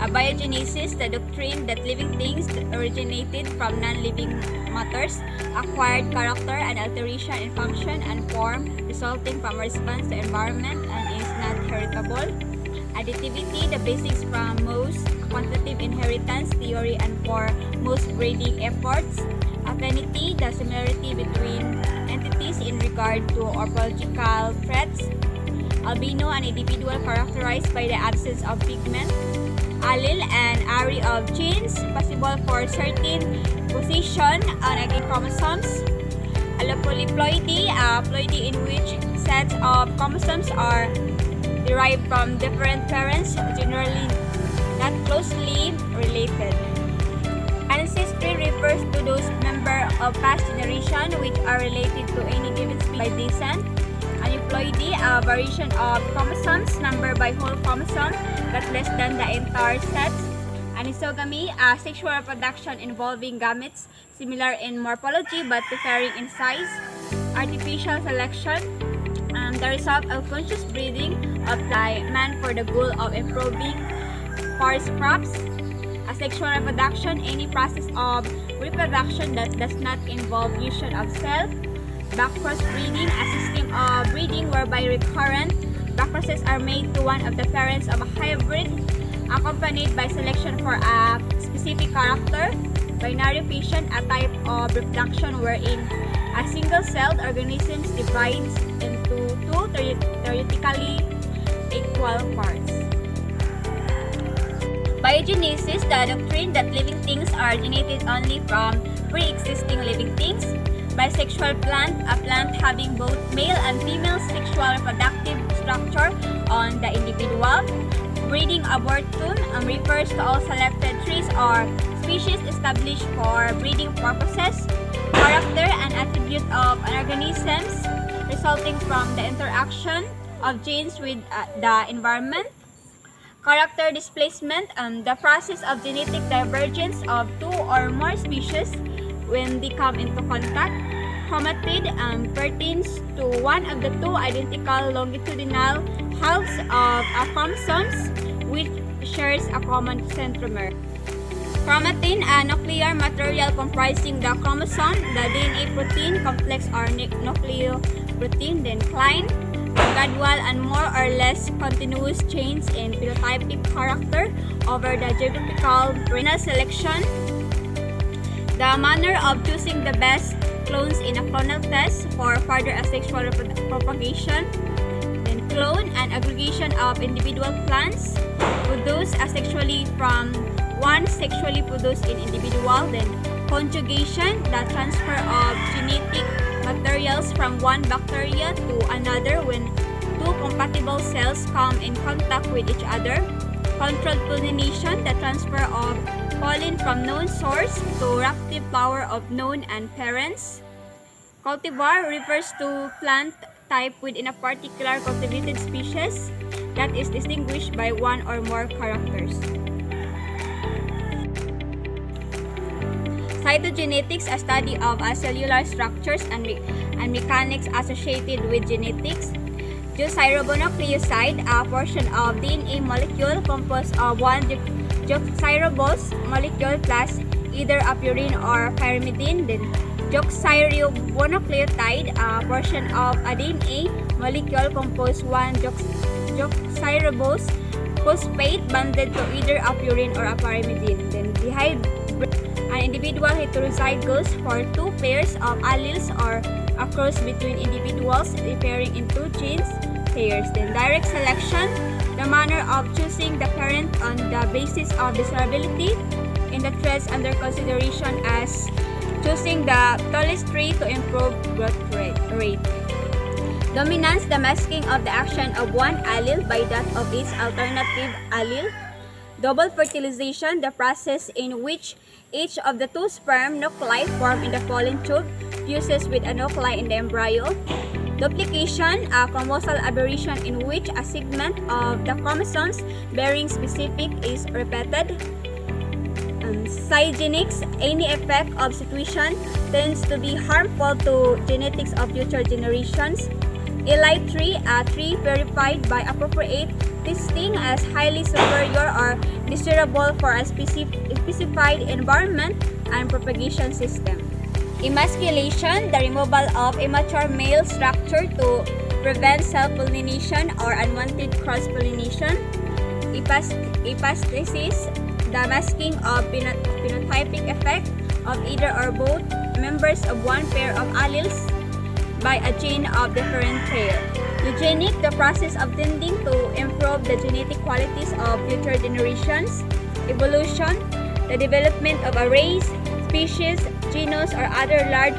Abiogenesis, the doctrine that living things originated from non-living matters, acquired character and alteration in function and form resulting from response to environment and is not heritable. Additivity, the basics from most quantitative inheritance theory and for most breeding efforts. Affinity, the similarity between entities in regard to morphological traits. Albino, an individual characterized by the absence of pigment. Allele, an array of genes possible for certain position on a chromosomes. Allopolyploidy, a ploidy in which sets of chromosomes are derived from different parents, generally not closely related. Ancestry refers to those members of past generation which are related to any given species by descent. Aneuploidy, a variation of chromosomes numbered by whole chromosome but less than the entire set. Anisogamy, a sexual reproduction involving gametes similar in morphology but differing in size. Artificial selection, the result of conscious breeding of man for the goal of improving forest crops. Asexual reproduction, any process of reproduction that does not involve fusion of cells. Backcross breeding, a system of breeding whereby recurrent backcrosses are made to one of the parents of a hybrid, accompanied by selection for a specific character. Binary fission, a type of reproduction wherein a single-celled organism divides into two theoretically equal parts. Biogenesis, the doctrine that living things are generated only from pre-existing living things. Bisexual plant, a plant having both male and female sexual reproductive structure on the individual. Breeding abortum refers to all selected trees or species established for breeding purposes. Character, an attribute of organisms resulting from the interaction of genes with the environment. Character displacement, the process of genetic divergence of two or more species when they come into contact. Chromatid pertains to one of the two identical longitudinal halves of a chromosomes which shares a common centromere. Chromatin, a nuclear material comprising the chromosome, the DNA protein complex or nucleoprotein, then cline. Gradual and more or less continuous change in phenotypic character over the geographical range. Selection, the manner of choosing the best clones in a clonal test for further asexual propagation. Then clone, an aggregation of individual plants produced asexually from one sexually produced in individual. Then conjugation, the transfer of genetic materials from one bacteria to another when two compatible cells come in contact with each other. Controlled pollination, the transfer of pollen from known source to reactive flower of known and parents. Cultivar refers to plant type within a particular cultivated species that is distinguished by one or more characters. Cytogenetics, a study of cellular structures and mechanics associated with genetics. Deoxyribonucleoside, a portion of DNA molecule composed of one deoxyribose molecule plus either a purine or pyrimidine. Then deoxyribonucleotide, a portion of a DNA molecule composed one deoxyribose phosphate bonded to either a purine or a pyrimidine. Then an individual heterozygous for two pairs of alleles or a cross between individuals differing in two genes pairs. Then direct selection, the manner of choosing the parent on the basis of desirability in the traits under consideration as choosing the tallest tree to improve growth rate. Dominance, the masking of the action of one allele by that of its alternative allele. Double fertilization, the process in which each of the two sperm nuclei formed in the pollen tube fuses with a nuclei in the embryo. Duplication, a chromosal aberration in which a segment of the chromosomes bearing specific is repeated. Cygenics, any effect of situation tends to be harmful to genetics of future generations. Elite tree, a tree verified by appropriate existing as highly superior or desirable for a specified environment and propagation system. Emasculation, the removal of immature male structure to prevent self-pollination or unwanted cross-pollination. Epastasis, the masking of phenotypic effect of either or both members of one pair of alleles by a gene of different pair. Eugenic, the process of tending to improve the genetic qualities of future generations. Evolution, the development of a race, species, genus, or other large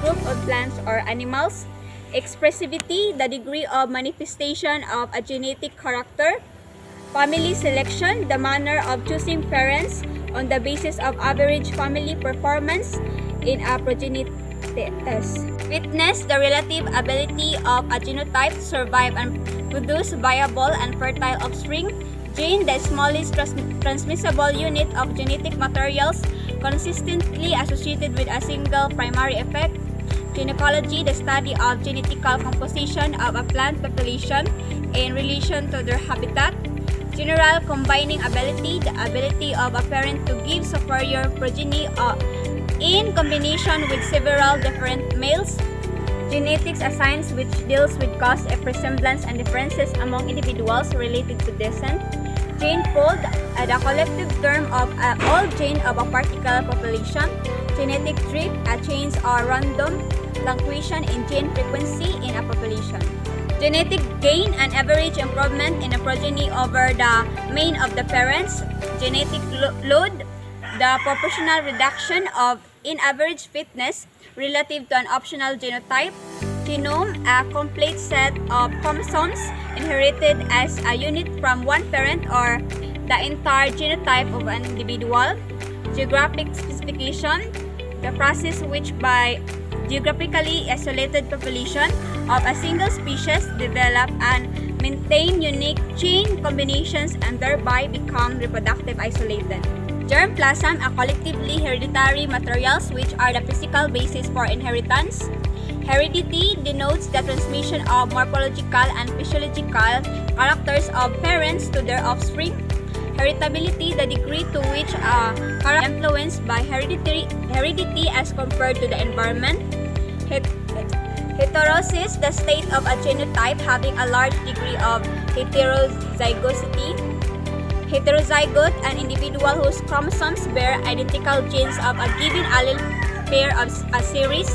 group of plants or animals. Expressivity, the degree of manifestation of a genetic character. Family selection, the manner of choosing parents on the basis of average family performance in a progeny test. Fitness, the relative ability of a genotype to survive and produce viable and fertile offspring. Gene, the smallest transmissible unit of genetic materials consistently associated with a single primary effect. Gynecology, the study of genetical composition of a plant population in relation to their habitat. General combining ability, the ability of a parent to give superior progeny in combination with several different males. Genetics, a science which deals with cause of resemblance and differences among individuals related to descent. Gene pool, the collective term of all gene of a particular population. Genetic drift, a change or random fluctuation in gene frequency in a population. Genetic gain, an average improvement in a progeny over the mean of the parents. Genetic load, the proportional reduction in average fitness relative to an optional genotype. Genome, a complete set of chromosomes inherited as a unit from one parent or the entire genotype of an individual. Geographic specification, the process which by geographically isolated population of a single species develop and maintain unique gene combinations and thereby become reproductive isolated. Germplasm, a collectively hereditary materials which are the physical basis for inheritance. Heredity denotes the transmission of morphological and physiological characters of parents to their offspring. Heritability, the degree to which a character is influenced by heredity as compared to the environment. Heterosis, the state of a genotype having a large degree of heterozygosity. Heterozygote, an individual whose chromosomes bear identical genes of a given allele pair of a series.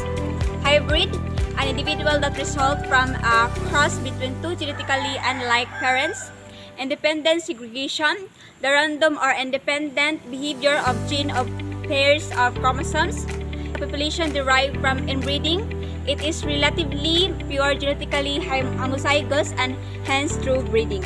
Hybrid, an individual that results from a cross between two genetically unlike parents. Independent segregation, the random or independent behavior of gene of pairs of chromosomes. Population derived from inbreeding. It is relatively pure genetically homozygous and hence through breeding.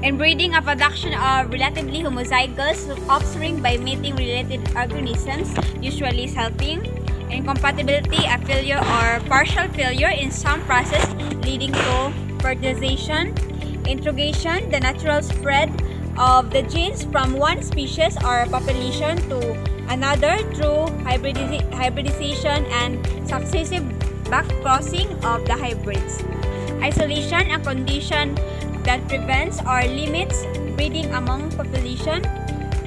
Inbreeding, a production of relatively homozygous offspring by mating related organisms, usually helping. Incompatibility, a failure or partial failure in some process leading to fertilization. Introgation, the natural spread of the genes from one species or population to another through hybridization and successive backcrossing of the hybrids. Isolation, a condition that prevents or limits breeding among population.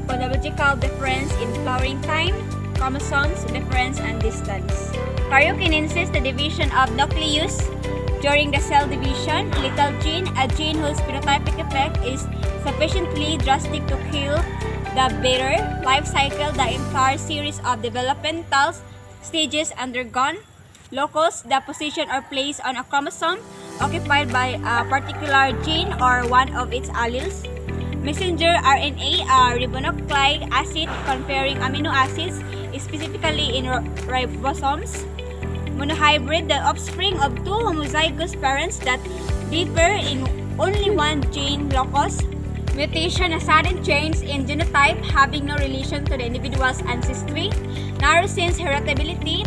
Chronological difference in flowering time. Chromosomes difference and distance. Karyokinesis, the division of nucleus during the cell division. Lethal gene, a gene whose phenotypic effect is sufficiently drastic to kill the bearer. Life cycle, the entire series of developmental stages undergone. Locus, the position or place on a chromosome occupied by a particular gene or one of its alleles. Messenger RNA, a ribonucleic acid conferring amino acids specifically in ribosomes. Monohybrid, the offspring of two homozygous parents that differ in only one gene locus. Mutation, a sudden change in genotype having no relation to the individual's ancestry. Narrow sense heritability,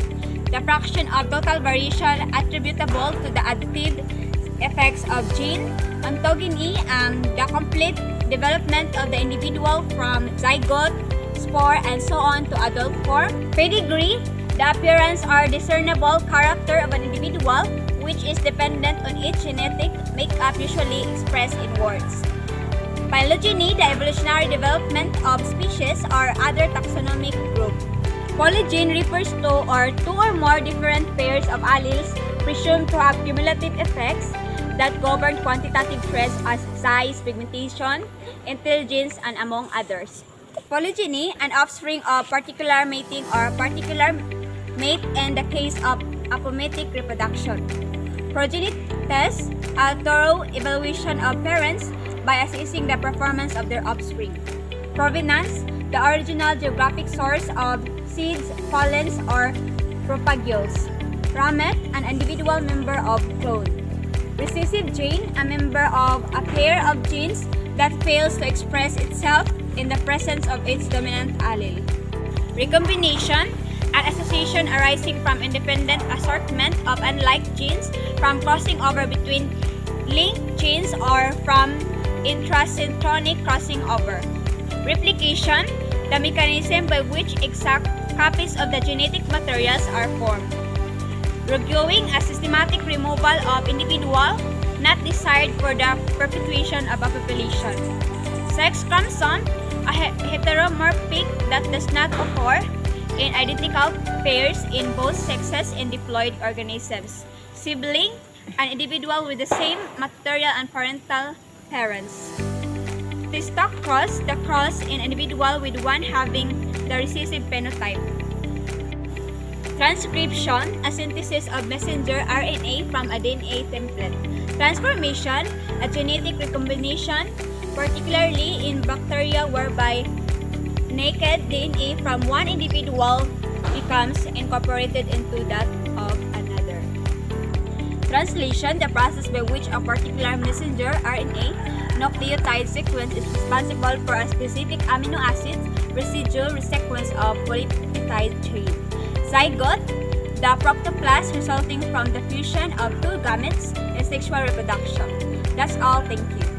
the fraction of total variation attributable to the additive effects of gene. Ontogeny, the complete development of the individual from zygote, spore, and so on to adult form. Pedigree, the appearance or discernible character of an individual which is dependent on its genetic makeup usually expressed in words. Phylogeny, the evolutionary development of species or other taxonomic group. Polygeny refers to two or more different pairs of alleles presumed to have cumulative effects that govern quantitative traits as size, pigmentation, intelligence, and among others. Polygyny, an offspring of particular mating or particular mate in the case of apomictic reproduction. Progenitus, a thorough evaluation of parents by assessing the performance of their offspring. Provenance, the original geographic source of seeds, pollens, or propagules. Ramete, an individual member of clone. Recessive gene, a member of a pair of genes that fails to express itself in the presence of its dominant allele. Recombination, an association arising from independent assortment of unlike genes from crossing over between linked genes or from intrasynchronic crossing over. Replication, the mechanism by which exact copies of the genetic materials are formed. Regrowing, a systematic removal of individual not desired for the perpetuation of a population. Sex chromosome, a heteromorphic that does not occur in identical pairs in both sexes in diploid organisms. Sibling, an individual with the same material and parental parents. Testoc cross, the cross in individual with one having the recessive phenotype. Transcription, a synthesis of messenger RNA from a DNA template. Transformation, a genetic recombination, particularly in bacteria whereby naked DNA from one individual becomes incorporated into that of another. Translation, the process by which a particular messenger RNA nucleotide sequence is responsible for a specific amino acid residue sequence of polypeptide chain. Zygote, the protoplasm resulting from the fusion of two gametes in sexual reproduction. That's all. Thank you.